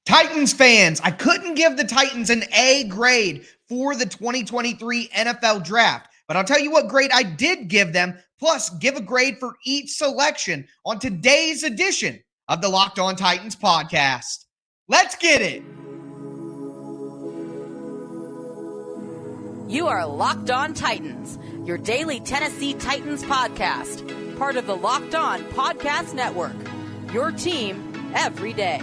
Titans fans, I couldn't give the Titans an A grade for the 2023 NFL Draft, but I'll tell you what grade I did give them, plus give a grade for each selection on today's edition of the Locked On Titans podcast. Let's get it. You are Locked On Titans, your daily Tennessee Titans podcast, part of the Locked On Podcast Network, your team every day.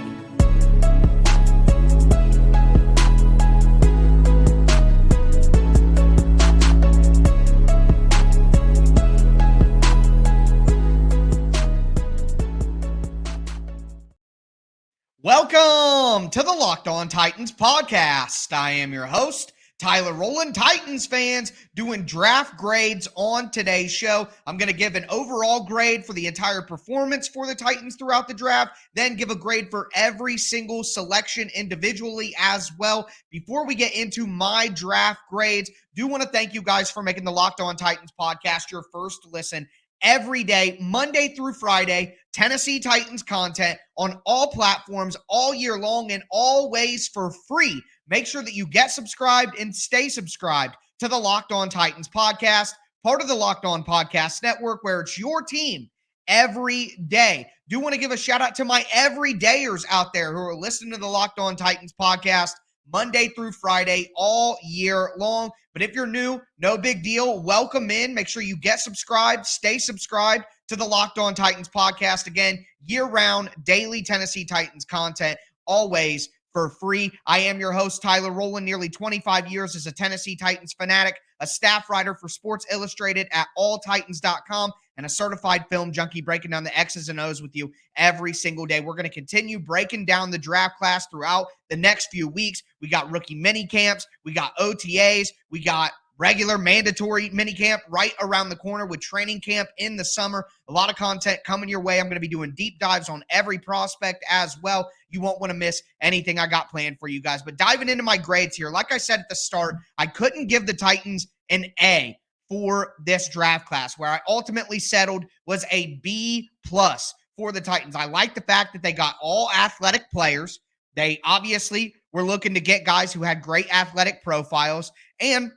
Welcome to the Locked On Titans podcast. I am your host, Tyler Rowland. Titans fans doing draft grades on today's show. I'm going to give an overall grade for the entire performance for the Titans throughout the draft, then give a grade for every single selection individually as well. Before we get into my draft grades, do want to thank you guys for making the Locked On Titans podcast your first listen every day, Monday through Friday. Tennessee Titans content on all platforms all year long and always for free. Make sure that you get subscribed and stay subscribed to the Locked On Titans podcast, part of the Locked On Podcast Network, where it's your team every day. Do want to give a shout out to my everydayers out there who are listening to the Locked On Titans podcast Monday through Friday all year long. But if you're new, no big deal. Welcome in. Make sure you get subscribed, stay subscribed to the Locked On Titans podcast. Again, year-round, daily Tennessee Titans content, always for free. I am your host, Tyler Rowland, nearly 25 years as a Tennessee Titans fanatic, a staff writer for Sports Illustrated at alltitans.com, and a certified film junkie breaking down the X's and O's with you every single day. We're going to continue breaking down the draft class throughout the next few weeks. We got rookie mini camps, we got OTAs, we got regular mandatory mini camp right around the corner with training camp in the summer. A lot of content coming your way. I'm going to be doing deep dives on every prospect as well. You won't want to miss anything I got planned for you guys. But diving into my grades here, like I said at the start, I couldn't give the Titans an A for this draft class. Where I ultimately settled was a B plus for the Titans. I like the fact that they got all athletic players. They obviously were looking to get guys who had great athletic profiles, and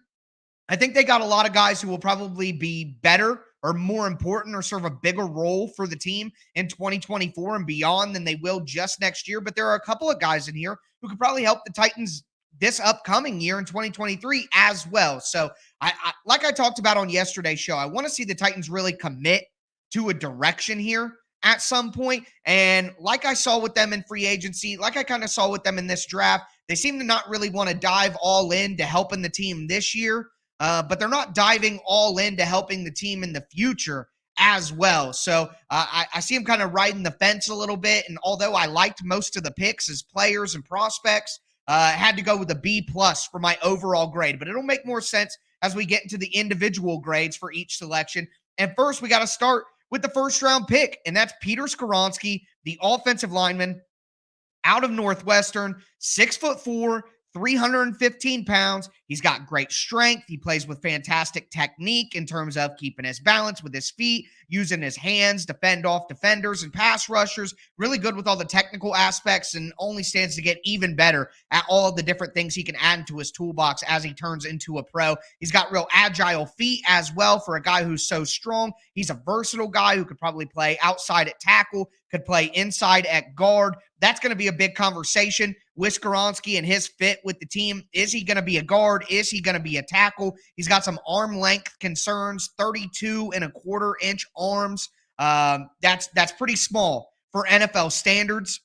I think they got a lot of guys who will probably be better or more important or serve a bigger role for the team in 2024 and beyond than they will just next year. But there are a couple of guys in here who could probably help the Titans this upcoming year in 2023 as well. So I like I talked about on yesterday's show, I want to see the Titans really commit to a direction here at some point. And like I saw with them in free agency, like I kind of saw with them in this draft, they seem to not really want to dive all in to helping the team this year. But they're not diving all into helping the team in the future as well. So I see him kind of riding the fence a little bit. And although I liked most of the picks as players and prospects, had to go with a B plus for my overall grade. But it'll make more sense as we get into the individual grades for each selection. And first, we got to start with the first round pick, and that's Peter Skoronski, the offensive lineman out of Northwestern, 6'4", 315 pounds. He's got great strength. He plays with fantastic technique in terms of keeping his balance with his feet, using his hands to fend off defenders and pass rushers. Really good with all the technical aspects, and only stands to get even better at all of the different things he can add into his toolbox as he turns into a pro. He's got real agile feet as well for a guy who's so strong. He's a versatile guy who could probably play outside at tackle, could play inside at guard. That's going to be a big conversation with Skoronski and his fit with the team. Is he going to be a guard? Is he going to be a tackle? He's got some arm length concerns, 32.25-inch arms. That's pretty small for NFL standards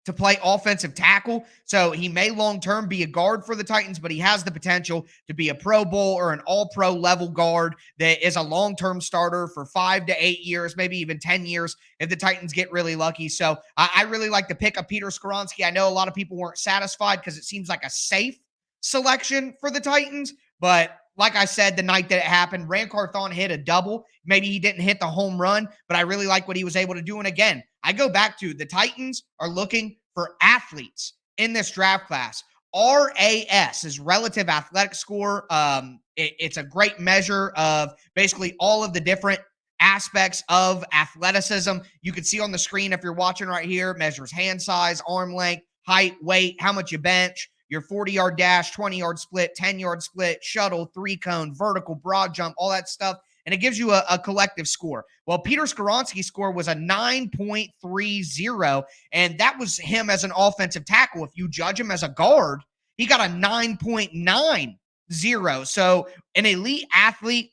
to play offensive tackle. So he may long-term be a guard for the Titans, but he has the potential to be a Pro Bowl or an all-pro level guard that is a long-term starter for 5 to 8 years, maybe even 10 years if the Titans get really lucky. So I really like the pick of Peter Skoronski. I know a lot of people weren't satisfied because it seems like a safe selection for the Titans, but like I said, the night that it happened, Rand Carthon hit a double. Maybe he didn't hit the home run, but I really like what he was able to do. And again, I go back to the Titans are looking for athletes in this draft class. RAS is relative athletic score. It's a great measure of basically all of the different aspects of athleticism. You can see on the screen if you're watching right here, it measures hand size, arm length, height, weight, how much you bench, your 40-yard dash, 20-yard split, 10-yard split, shuttle, 3-cone, vertical, broad jump, all that stuff. And it gives you a collective score. Well, Peter Skoronski's score was a 9.30, and that was him as an offensive tackle. If you judge him as a guard, he got a 9.90. So an elite athlete,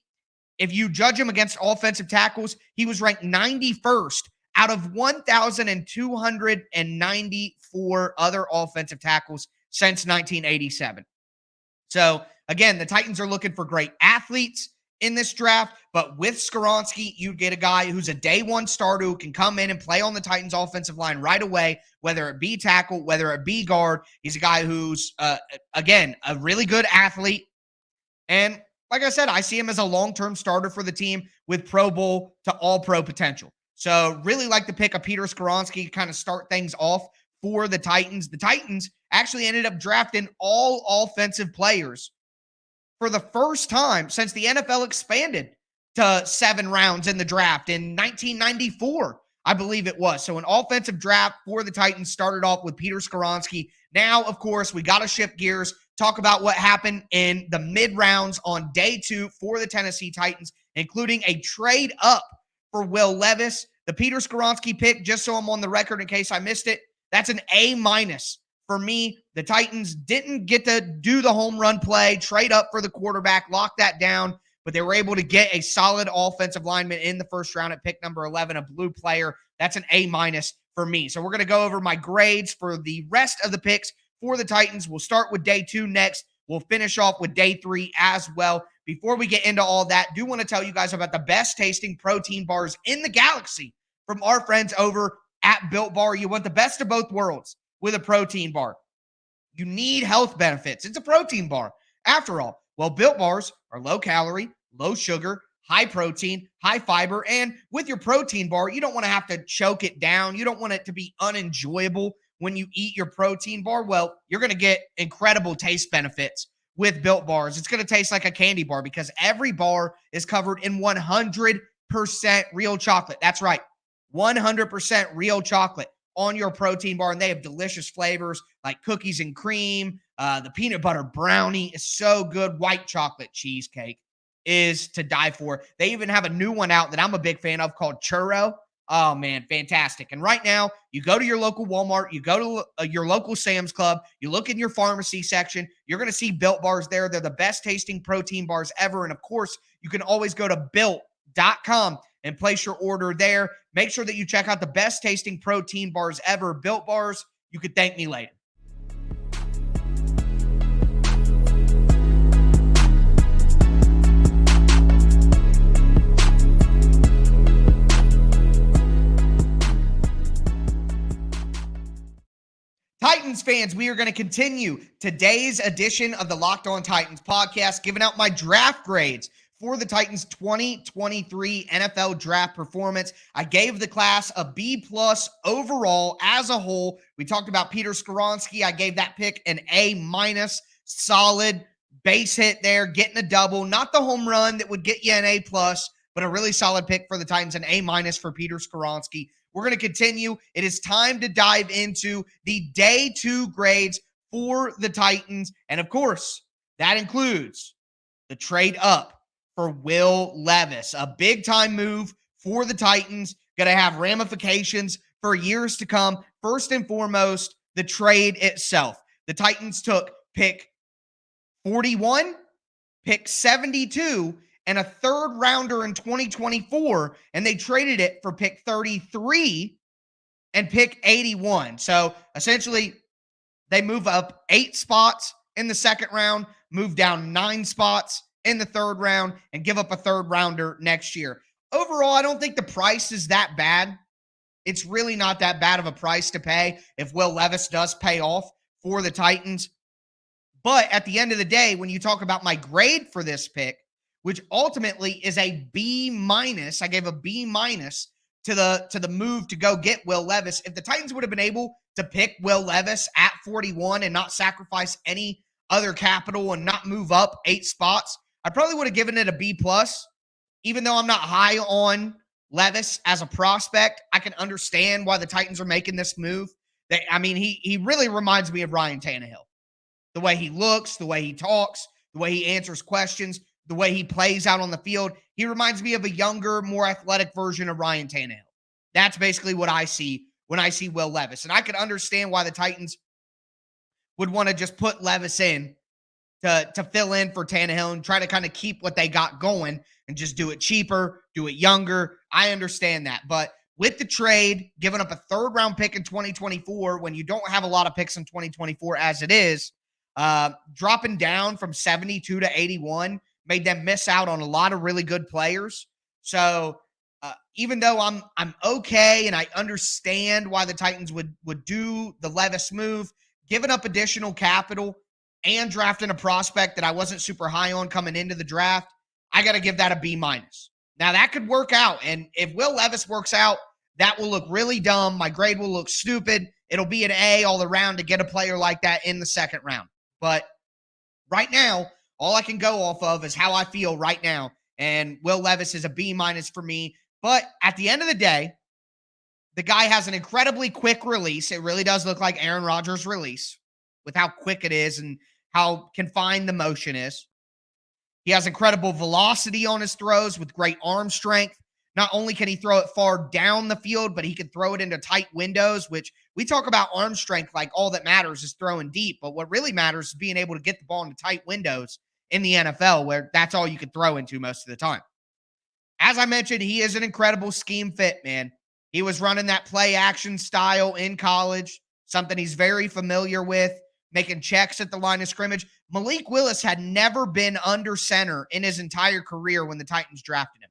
if you judge him against offensive tackles, he was ranked 91st out of 1,294 other offensive tackles since 1987. So again, the Titans are looking for great athletes in this draft, but with Skoronski, you get a guy who's a day one starter who can come in and play on the Titans offensive line right away, whether it be tackle, whether it be guard. He's a guy who's, again, a really good athlete. And like I said, I see him as a long-term starter for the team with Pro Bowl to All-Pro potential. So really like the pick of Peter Skoronski to kind of start things off for the Titans. The Titans actually ended up drafting all offensive players for the first time since the NFL expanded to 7 rounds in the draft in 1994, I believe it was. So an offensive draft for the Titans started off with Peter Skoronski. Now, of course, we got to shift gears, talk about what happened in the mid-rounds on day 2 for the Tennessee Titans, including a trade up for Will Levis. The Peter Skoronski pick, just so I'm on the record in case I missed it, that's an A- for me. The Titans didn't get to do the home run play, trade up for the quarterback, lock that down, but they were able to get a solid offensive lineman in the first round at pick number 11, a blue player. That's an A- for me. So we're going to go over my grades for the rest of the picks for the Titans. We'll start with day 2 next. We'll finish off with day 3 as well. Before we get into all that, do want to tell you guys about the best tasting protein bars in the galaxy from our friends over at Built Bar. You want the best of both worlds with a protein bar. You need health benefits. It's a protein bar, after all. Well, Built Bars are low calorie, low sugar, high protein, high fiber, and with your protein bar, you don't want to have to choke it down. You don't want it to be unenjoyable when you eat your protein bar. Well, you're going to get incredible taste benefits with Built Bars. It's going to taste like a candy bar because every bar is covered in 100% real chocolate. That's right, 100% real chocolate on your protein bar, and they have delicious flavors like cookies and cream. The peanut butter brownie is so good. White chocolate cheesecake is to die for. They even have a new one out that I'm a big fan of called Churro. Oh, man, fantastic. And right now, you go to your local Walmart, you go to your local Sam's Club, you look in your pharmacy section, you're going to see Built Bars there. They're the best tasting protein bars ever. And of course, you can always go to built.com and place your order there. Make sure that you check out the best tasting protein bars ever. Built Bars. You could thank me later. Titans fans, we are going to continue today's edition of the Locked On Titans podcast, giving out my draft grades for the Titans 2023 NFL draft performance. I gave the class a B+ overall as a whole. We talked about Peter Skoronski. I gave that pick an A-, solid base hit there, getting a double. Not the home run that would get you an A+, but a really solid pick for the Titans, an A- for Peter Skoronski. We're going to continue. It is time to dive into the day 2 grades for the Titans. And of course, that includes the trade up for Will Levis, a big time move for the Titans, going to have ramifications for years to come. First and foremost, the trade itself. The Titans took pick 41, pick 72, and a third rounder in 2024, and they traded it for pick 33 and pick 81. So essentially, they move up 8 spots in the second round, move down 9 spots in the third round, and give up a third rounder next year. Overall, I don't think the price is that bad. It's really not that bad of a price to pay if Will Levis does pay off for the Titans. But at the end of the day, when you talk about my grade for this pick, which ultimately is a B-, I gave a B- to the move to go get Will Levis. If the Titans would have been able to pick Will Levis at 41 and not sacrifice any other capital and not move up 8 spots, I probably would have given it a B+. Even though I'm not high on Levis as a prospect, I can understand why the Titans are making this move. He really reminds me of Ryan Tannehill. The way he looks, the way he talks, the way he answers questions, the way he plays out on the field. He reminds me of a younger, more athletic version of Ryan Tannehill. That's basically what I see when I see Will Levis. And I could understand why the Titans would want to just put Levis in to fill in for Tannehill and try to kind of keep what they got going and just do it cheaper, do it younger. I understand that. But with the trade, giving up a third-round pick in 2024 when you don't have a lot of picks in 2024 as it is, dropping down from 72 to 81 made them miss out on a lot of really good players. So even though I'm okay and I understand why the Titans would do the Levis move, giving up additional capital and drafting a prospect that I wasn't super high on coming into the draft, I got to give that a B-. Now, that could work out. And if Will Levis works out, that will look really dumb. My grade will look stupid. It'll be an A all around to get a player like that in the second round. But right now, all I can go off of is how I feel right now. And Will Levis is a B- for me. But at the end of the day, the guy has an incredibly quick release. It really does look like Aaron Rodgers' release with how quick it is and how confined the motion is. He has incredible velocity on his throws with great arm strength. Not only can he throw it far down the field, but he can throw it into tight windows, which we talk about arm strength like all that matters is throwing deep. But what really matters is being able to get the ball into tight windows in the NFL, where that's all you can throw into most of the time. As I mentioned, he is an incredible scheme fit, man. He was running that play action style in college, something he's very familiar with, making checks at the line of scrimmage. Malik Willis had never been under center in his entire career when the Titans drafted him.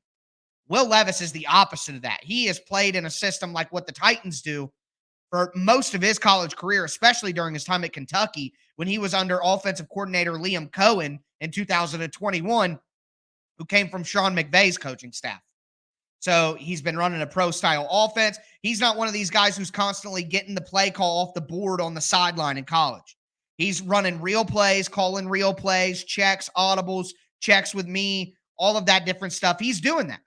Will Levis is the opposite of that. He has played in a system like what the Titans do for most of his college career, especially during his time at Kentucky when he was under offensive coordinator Liam Cohen in 2021, who came from Sean McVay's coaching staff. So he's been running a pro-style offense. He's not one of these guys who's constantly getting the play call off the board on the sideline in college. He's running real plays, calling real plays, checks, audibles, checks with me, all of that different stuff. He's doing that.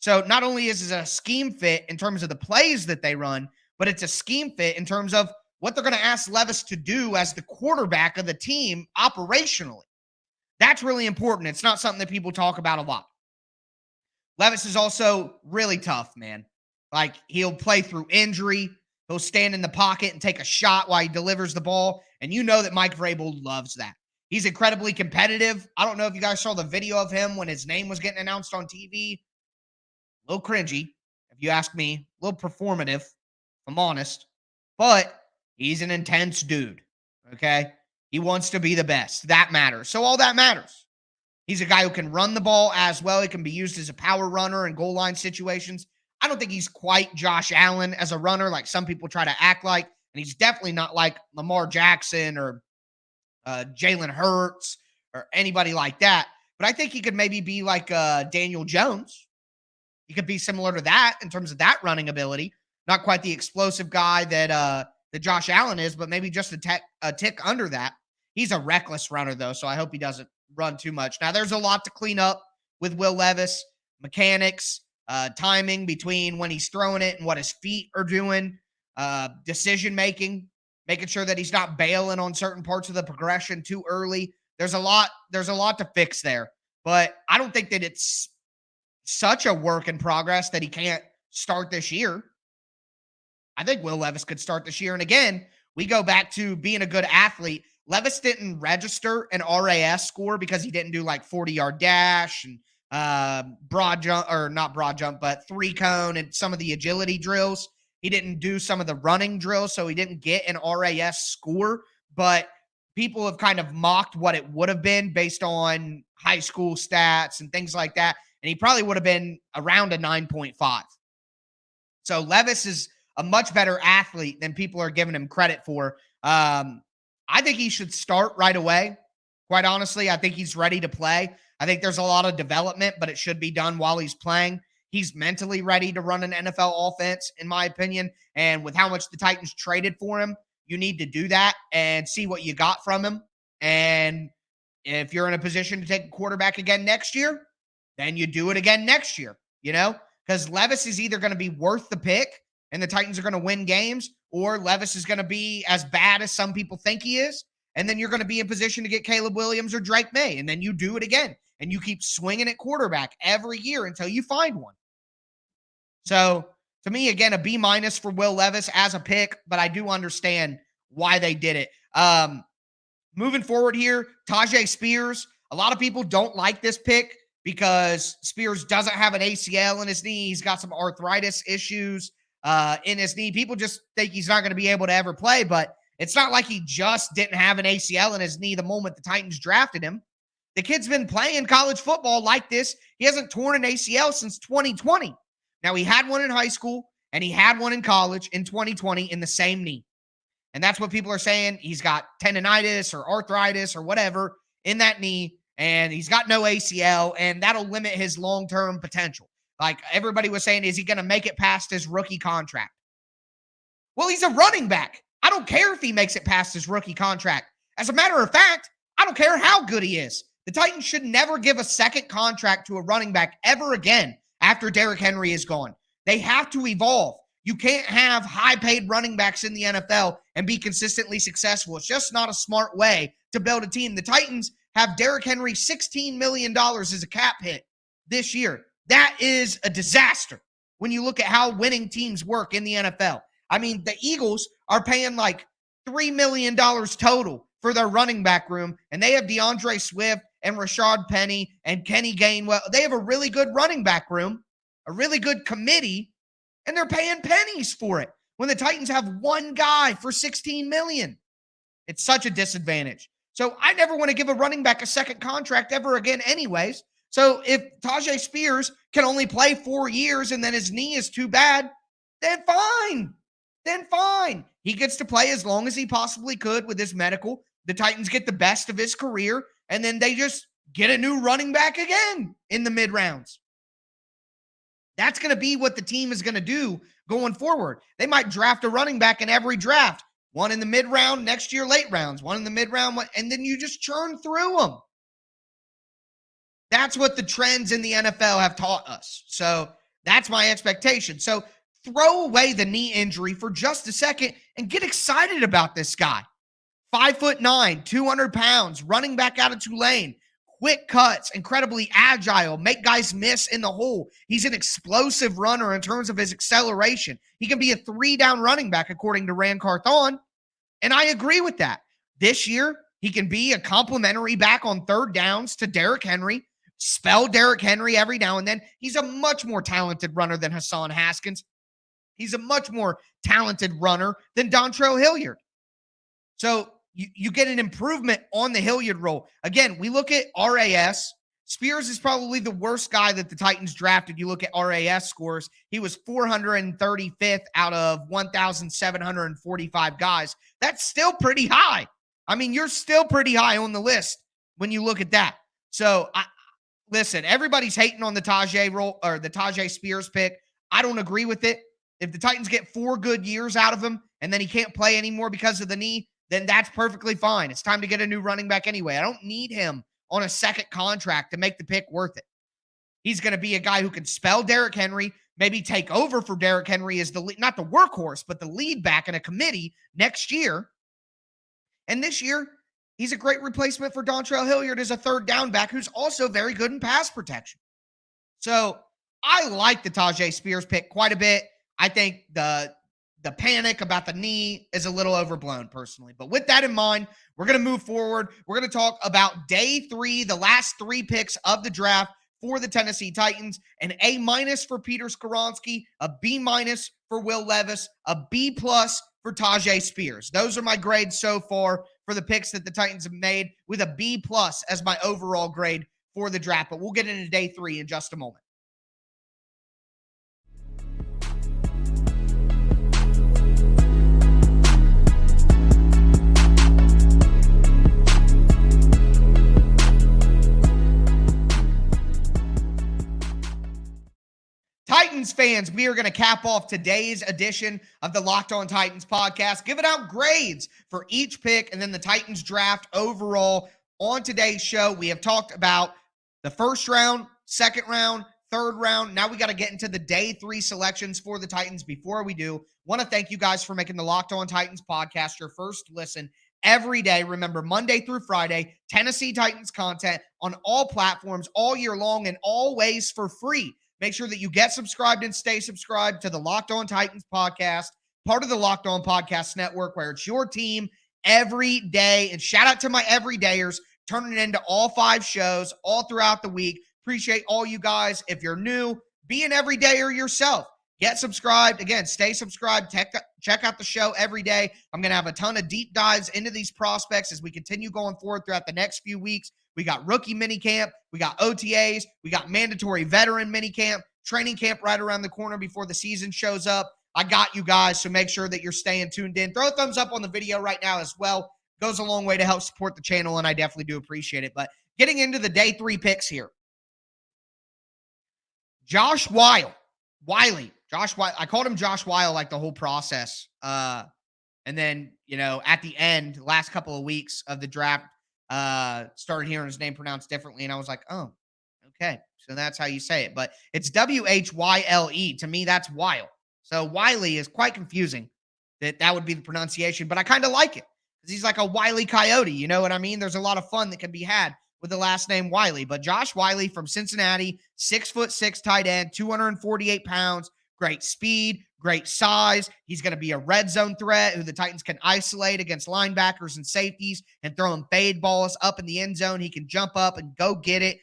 So not only is it a scheme fit in terms of the plays that they run, but it's a scheme fit in terms of what they're going to ask Levis to do as the quarterback of the team operationally. That's really important. It's not something that people talk about a lot. Levis is also really tough, man. Like, he'll play through injury. He'll stand in the pocket and take a shot while he delivers the ball. And you know that Mike Vrabel loves that. He's incredibly competitive. I don't know if you guys saw the video of him when his name was getting announced on TV. A little cringy, if you ask me. A little performative, if I'm honest. But he's an intense dude, okay? He wants to be the best. That matters. So all that matters. He's a guy who can run the ball as well. He can be used as a power runner in goal line situations. I don't think he's quite Josh Allen as a runner like some people try to act like. And he's definitely not like Lamar Jackson or Jalen Hurts or anybody like that. But I think he could maybe be like Daniel Jones. He could be similar to that in terms of that running ability. Not quite the explosive guy that Josh Allen is, but maybe just a tick under that. He's a reckless runner, though, so I hope he doesn't run too much. Now, there's a lot to clean up with Will Levis. Mechanics, timing between when he's throwing it and what his feet are doing, decision-making, making sure that he's not bailing on certain parts of the progression too early. There's a lot to fix there. But I don't think that it's such a work in progress that he can't start this year. I think Will Levis could start this year. And again, we go back to being a good athlete. Levis didn't register an RAS score because he didn't do like 40-yard dash and broad jump, or not broad jump, but three cone and some of the agility drills. He didn't do some of the running drills, so he didn't get an RAS score. But people have kind of mocked what it would have been based on high school stats and things like that. And he probably would have been around a 9.5. So Levis is a much better athlete than people are giving him credit for. I think he should start right away. Quite honestly, I think he's ready to play. I think there's a lot of development, but it should be done while he's playing. He's mentally ready to run an NFL offense, in my opinion. And with how much the Titans traded for him, you need to do that and see what you got from him. And if you're in a position to take a quarterback again next year, then you do it again next year, because Levis is either going to be worth the pick and the Titans are going to win games, or Levis is going to be as bad as some people think he is. And then you're going to be in position to get Caleb Williams or Drake May. And then you do it again. And you keep swinging at quarterback every year until you find one. So to me, again, a B- for Will Levis as a pick, but I do understand why they did it. Moving forward here, Tyjae Spears. A lot of people don't like this pick because Spears doesn't have an ACL in his knee. He's got some arthritis issues in his knee. People just think he's not going to be able to ever play, but it's not like he just didn't have an ACL in his knee the moment the Titans drafted him. The kid's been playing college football like this. He hasn't torn an ACL since 2020. Now, he had one in high school, and he had one in college in 2020 in the same knee. And that's what people are saying. He's got tendonitis or arthritis or whatever in that knee, and he's got no ACL, and that'll limit his long-term potential. Like everybody was saying, is he going to make it past his rookie contract? Well, he's a running back. I don't care if he makes it past his rookie contract. As a matter of fact, I don't care how good he is. The Titans should never give a second contract to a running back ever again after Derrick Henry is gone. They have to evolve. You can't have high-paid running backs in the NFL and be consistently successful. It's just not a smart way to build a team. The Titans have Derrick Henry $16 million as a cap hit this year. That is a disaster when you look at how winning teams work in the NFL. I mean, the Eagles are paying like $3 million total for their running back room, and they have DeAndre Swift and Rashad Penny and Kenny Gainwell. They have a really good running back room, a really good committee, and they're paying pennies for it when the Titans have one guy for $16 million. It's such a disadvantage. So I never want to give a running back a second contract ever again anyways. So if Tyjae Spears can only play 4 years and then his knee is too bad, then fine. Then fine. He gets to play as long as he possibly could with his medical. The Titans get the best of his career, and then they just get a new running back again in the mid-rounds. That's going to be what the team is going to do going forward. They might draft a running back in every draft. One in the mid-round, next year late rounds. One in the mid-round, and then you just churn through them. That's what the trends in the NFL have taught us. So that's my expectation. So throw away the knee injury for just a second and get excited about this guy. 5'9", 200 pounds, running back out of Tulane. Quick cuts, incredibly agile, make guys miss in the hole. He's an explosive runner in terms of his acceleration. He can be a 3-down running back, according to Rand Carthon, and I agree with that. This year, he can be a complimentary back on third downs to Derrick Henry, spell Derrick Henry every now and then. He's a much more talented runner than Hassan Haskins. He's a much more talented runner than Dontrell Hilliard. So you get an improvement on the Hilliard role. Again, we look at RAS. Spears is probably the worst guy that the Titans drafted. You look at RAS scores. He was 435th out of 1,745 guys. That's still pretty high. I mean, you're still pretty high on the list when you look at that. So, listen, everybody's hating on the Tyjae Spears pick. I don't agree with it. If the Titans get 4 good years out of him and then he can't play anymore because of the knee, then that's perfectly fine. It's time to get a new running back anyway. I don't need him on a second contract to make the pick worth it. He's going to be a guy who can spell Derrick Henry, maybe take over for Derrick Henry as not the workhorse, but the lead back in a committee next year. And this year, he's a great replacement for Dontrell Hilliard as a third down back who's also very good in pass protection. So I like the Tyjae Spears pick quite a bit. I think the panic about the knee is a little overblown personally. But with that in mind, we're going to move forward. We're going to talk about day 3, the last 3 picks of the draft for the Tennessee Titans. An A- for Peter Skoronski, a B- for Will Levis, a B+ for Tyjae Spears. Those are my grades so far for the picks that the Titans have made, with a B+ as my overall grade for the draft. But we'll get into day 3 in just a moment. Titans fans, we are going to cap off today's edition of the Locked On Titans podcast, giving out grades for each pick and then the Titans draft overall. On today's show, we have talked about the first round, second round, third round. Now we got to get into the day 3 selections for the Titans. Before we do, want to thank you guys for making the Locked On Titans podcast your first listen every day. Remember, Monday through Friday, Tennessee Titans content on all platforms all year long and always for free. Make sure that you get subscribed and stay subscribed to the Locked On Titans podcast, part of the Locked On Podcast Network, where it's your team every day. And shout out to my everydayers, turning it into all 5 shows all throughout the week. Appreciate all you guys. If you're new, be an everydayer yourself. Get subscribed. Again, stay subscribed. Check out the show every day. I'm going to have a ton of deep dives into these prospects as we continue going forward throughout the next few weeks. We got rookie minicamp. We got OTAs. We got mandatory veteran minicamp. Training camp right around the corner before the season shows up. I got you guys, so make sure that you're staying tuned in. Throw a thumbs up on the video right now as well. Goes a long way to help support the channel, and I definitely do appreciate it. But getting into the day 3 picks here. Josh Wiley. I called him Josh Wiley like the whole process. And then, at the end, last couple of weeks of the draft, started hearing his name pronounced differently. And I was like, oh, okay. So that's how you say it. But it's Whyle. To me, that's Wiley. So Wiley is quite confusing that would be the pronunciation. But I kind of like it because he's like a Wiley Coyote. You know what I mean? There's a lot of fun that can be had with the last name Wiley. But Josh Wiley from Cincinnati, 6'6" tight end, 248 pounds, great speed, great size. He's going to be a red zone threat who the Titans can isolate against linebackers and safeties and throw him fade balls up in the end zone. He can jump up and go get it,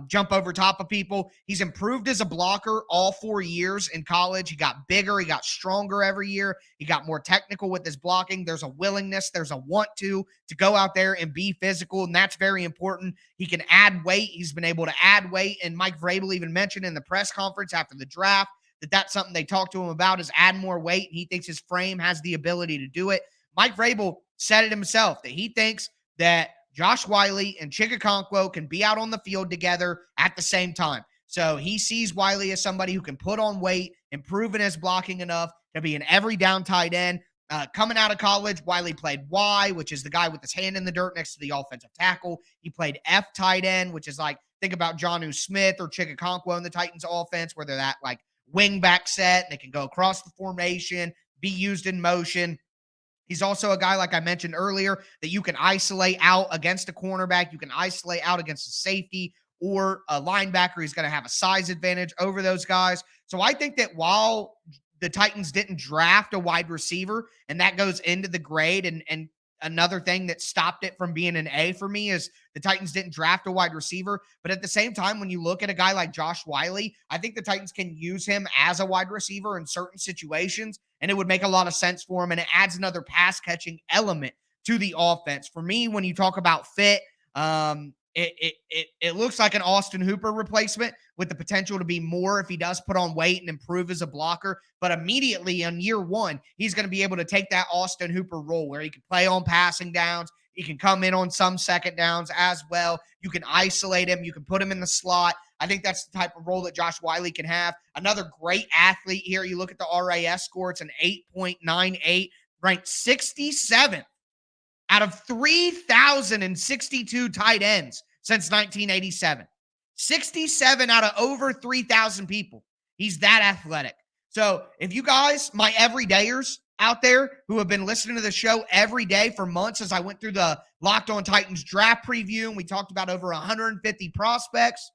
jump over top of people. He's improved as a blocker all 4 years in college. He got bigger. He got stronger every year. He got more technical with his blocking. There's a willingness. There's a want to go out there and be physical, and that's very important. He can add weight. He's been able to add weight, and Mike Vrabel even mentioned in the press conference after the draft that's something they talked to him about is add more weight, and he thinks his frame has the ability to do it. Mike Vrabel said it himself that he thinks that Josh Wiley and Chikakonkwo can be out on the field together at the same time. So he sees Wiley as somebody who can put on weight, improve in his blocking enough to be an every down tight end. Coming out of college, Wiley played Y, which is the guy with his hand in the dirt next to the offensive tackle. He played F tight end, which is like, think about Jonnu Smith or Chikakonkwo in the Titans offense, where they're that like wing back set. They can go across the formation, be used in motion. He's also a guy, like I mentioned earlier, that you can isolate out against a cornerback. You can isolate out against a safety or a linebacker. He's going to have a size advantage over those guys. So I think that while the Titans didn't draft a wide receiver, and that goes into the grade, and another thing that stopped it from being an A for me is the Titans didn't draft a wide receiver. But at the same time, when you look at a guy like Josh Wiley, I think the Titans can use him as a wide receiver in certain situations, and it would make a lot of sense for him, and it adds another pass-catching element to the offense. For me, when you talk about fit, it looks like an Austin Hooper replacement with the potential to be more if he does put on weight and improve as a blocker. But immediately in year 1, he's going to be able to take that Austin Hooper role where he can play on passing downs. He can come in on some second downs as well. You can isolate him. You can put him in the slot. I think that's the type of role that Josh Wiley can have. Another great athlete here. You look at the RAS score. It's an 8.98, ranked 67th out of 3,062 tight ends since 1987. 67 out of over 3,000 people. He's that athletic. So if you guys, my everydayers out there who have been listening to the show every day for months as I went through the Locked On Titans draft preview, and we talked about over 150 prospects,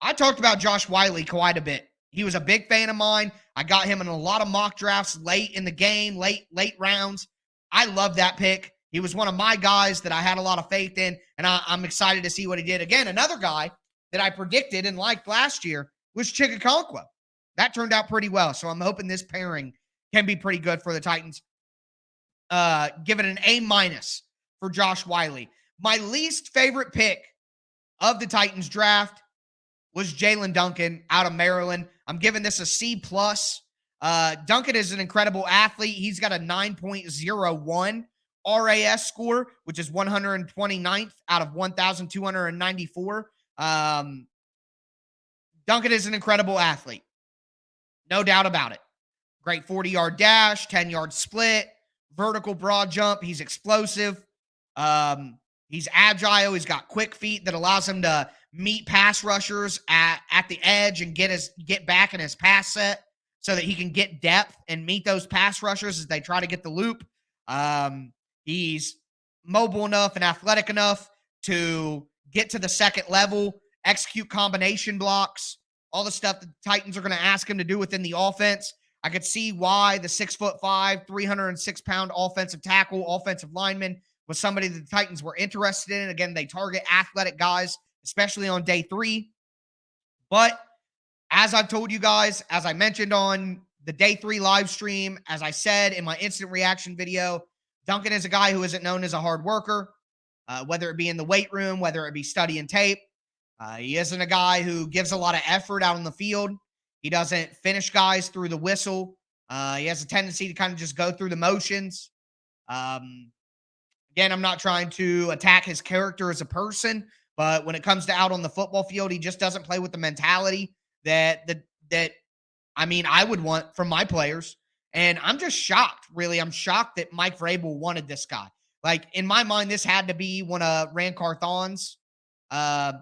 I talked about Josh Wiley quite a bit. He was a big fan of mine. I got him in a lot of mock drafts late in the game, late rounds. I love that pick. He was one of my guys that I had a lot of faith in, and I'm excited to see what he did. Again, another guy that I predicted and liked last year was Chikakonkwo. That turned out pretty well, so I'm hoping this pairing can be pretty good for the Titans. Give it an A- for Josh Wiley. My least favorite pick of the Titans draft was Jalen Duncan out of Maryland. I'm giving this a C+. Duncan is an incredible athlete. He's got a 9.01 RAS score, which is 129th out of 1,294. Duncan is an incredible athlete. No doubt about it. Great 40-yard dash, 10-yard split, vertical broad jump. He's explosive. He's agile. He's got quick feet that allows him to meet pass rushers at the edge and get back in his pass set so that he can get depth and meet those pass rushers as they try to get the loop. He's mobile enough and athletic enough to get to the second level, execute combination blocks, all the stuff that the Titans are going to ask him to do within the offense. I could see why the 6'5", 306-pound offensive tackle, offensive lineman was somebody that the Titans were interested in. Again, they target athletic guys, especially on day 3. But as I've told you guys, as I mentioned on the day 3 live stream, as I said in my instant reaction video, Duncan is a guy who isn't known as a hard worker, whether it be in the weight room, whether it be studying tape. He isn't a guy who gives a lot of effort out on the field. He doesn't finish guys through the whistle. He has a tendency to kind of just go through the motions. Again, I'm not trying to attack his character as a person, but when it comes to out on the football field, he just doesn't play with the mentality that I would want from my players. And I'm just shocked, really. I'm shocked that Mike Vrabel wanted this guy. Like, in my mind, this had to be one of Rand Carthon's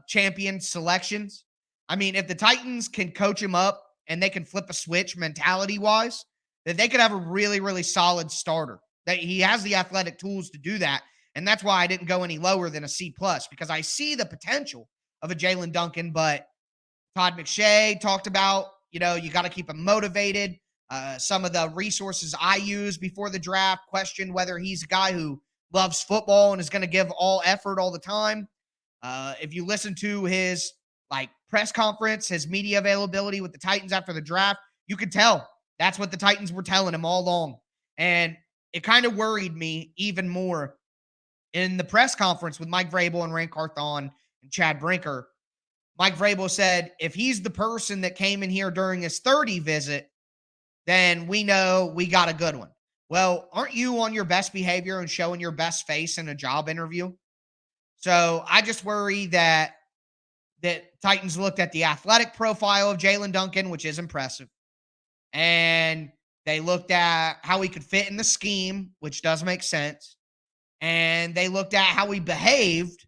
champion selections. I mean, if the Titans can coach him up and they can flip a switch mentality-wise, that they could have a really, really solid starter. That he has the athletic tools to do that. And that's why I didn't go any lower than a C+, because I see the potential of a Jalen Duncan. But Todd McShay talked about, you got to keep him motivated. Some of the resources I use before the draft questioned whether he's a guy who loves football and is going to give all effort all the time. If you listen to his press conference, his media availability with the Titans after the draft, you could tell that's what the Titans were telling him all along. And it kind of worried me even more in the press conference with Mike Vrabel and Rand Carthon and Chad Brinker. Mike Vrabel said, if he's the person that came in here during his 30 visit, then we know we got a good one. Well, aren't you on your best behavior and showing your best face in a job interview? So I just worry that Titans looked at the athletic profile of Jalen Duncan, which is impressive. And they looked at how he could fit in the scheme, which does make sense. And they looked at how he behaved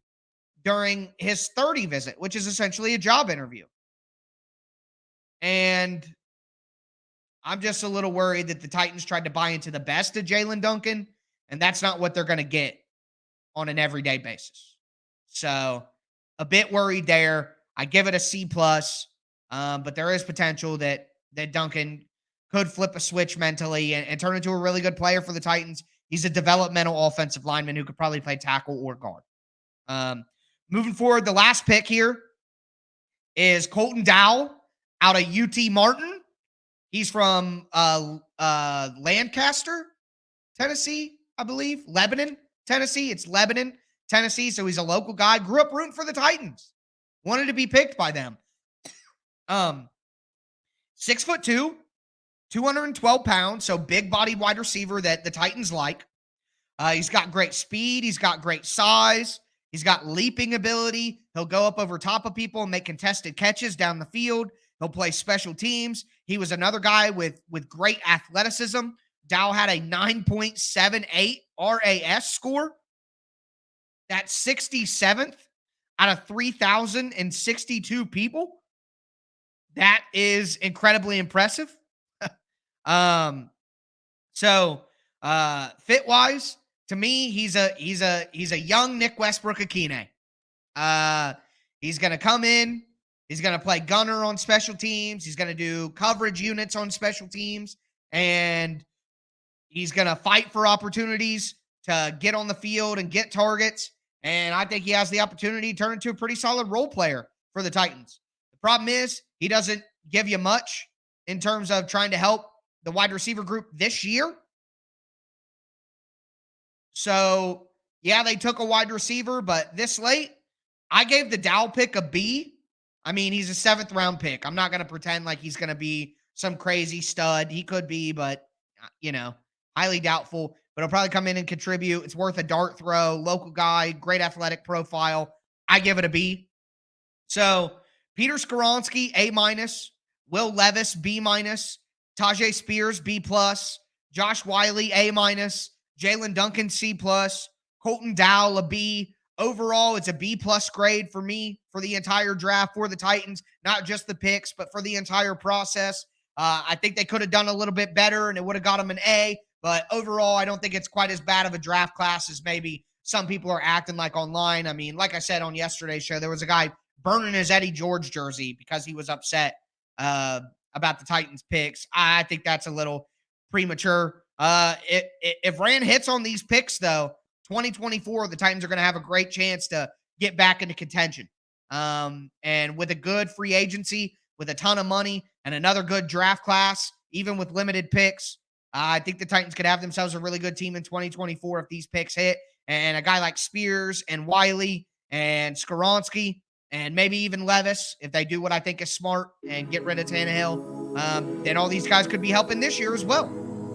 during his 30 visit, which is essentially a job interview. And I'm just a little worried that the Titans tried to buy into the best of Jalen Duncan, and that's not what they're going to get on an everyday basis. So a bit worried there. I give it a C+, but there is potential that Duncan could flip a switch mentally and turn into a really good player for the Titans. He's a developmental offensive lineman who could probably play tackle or guard. Moving forward, the last pick here is Colton Dowell out of UT Martin. He's from Lancaster, Tennessee, I believe. Lebanon, Tennessee. It's Lebanon, Tennessee. So he's a local guy. Grew up rooting for the Titans. Wanted to be picked by them. 6'2", 212 pounds. So big body wide receiver that the Titans like. He's got great speed. He's got great size. He's got leaping ability. He'll go up over top of people and make contested catches down the field. He'll play special teams. He was another guy with great athleticism. Dow had a 9.78 RAS score. That's 67th out of 3,062 people. That is incredibly impressive. So fit-wise, to me, he's a young Nick Westbrook-Akine. He's going to come in. He's going to play gunner on special teams. He's going to do coverage units on special teams. And he's going to fight for opportunities to get on the field and get targets. And I think he has the opportunity to turn into a pretty solid role player for the Titans. The problem is he doesn't give you much in terms of trying to help the wide receiver group this year. So, yeah, they took a wide receiver, but this late, I gave the Dow pick a B. I mean, he's a 7th round pick. I'm not going to pretend like he's going to be some crazy stud. He could be, but, highly doubtful. But he'll probably come in and contribute. It's worth a dart throw. Local guy, great athletic profile. I give it a B. So, Peter Skoronski, A-. Will Levis, B-. Tajay Spears, B+. Josh Wiley, A-. Jalen Duncan, C+. Colton Dowell, a B. overall, it's a B+ grade for me for the entire draft for the Titans, not just the picks, but for the entire process. I think they could have done a little bit better and it would have got them an A, but overall, I don't think it's quite as bad of a draft class as maybe some people are acting like online. I mean, like I said on yesterday's show, there was a guy burning his Eddie George jersey because he was upset about the Titans picks. I think that's a little premature. If Rand hits on these picks, though, 2024, the Titans are going to have a great chance to get back into contention. And with a good free agency, with a ton of money, and another good draft class, even with limited picks, I think the Titans could have themselves a really good team in 2024 if these picks hit. And a guy like Spears and Wiley and Skoronski and maybe even Levis, if they do what I think is smart and get rid of Tannehill, then all these guys could be helping this year as well.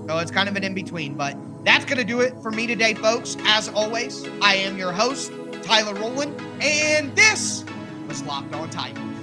So it's kind of an in-between. But that's going to do it for me today, folks. As always, I am your host, Tyler Rowland, and this was Locked On Titans.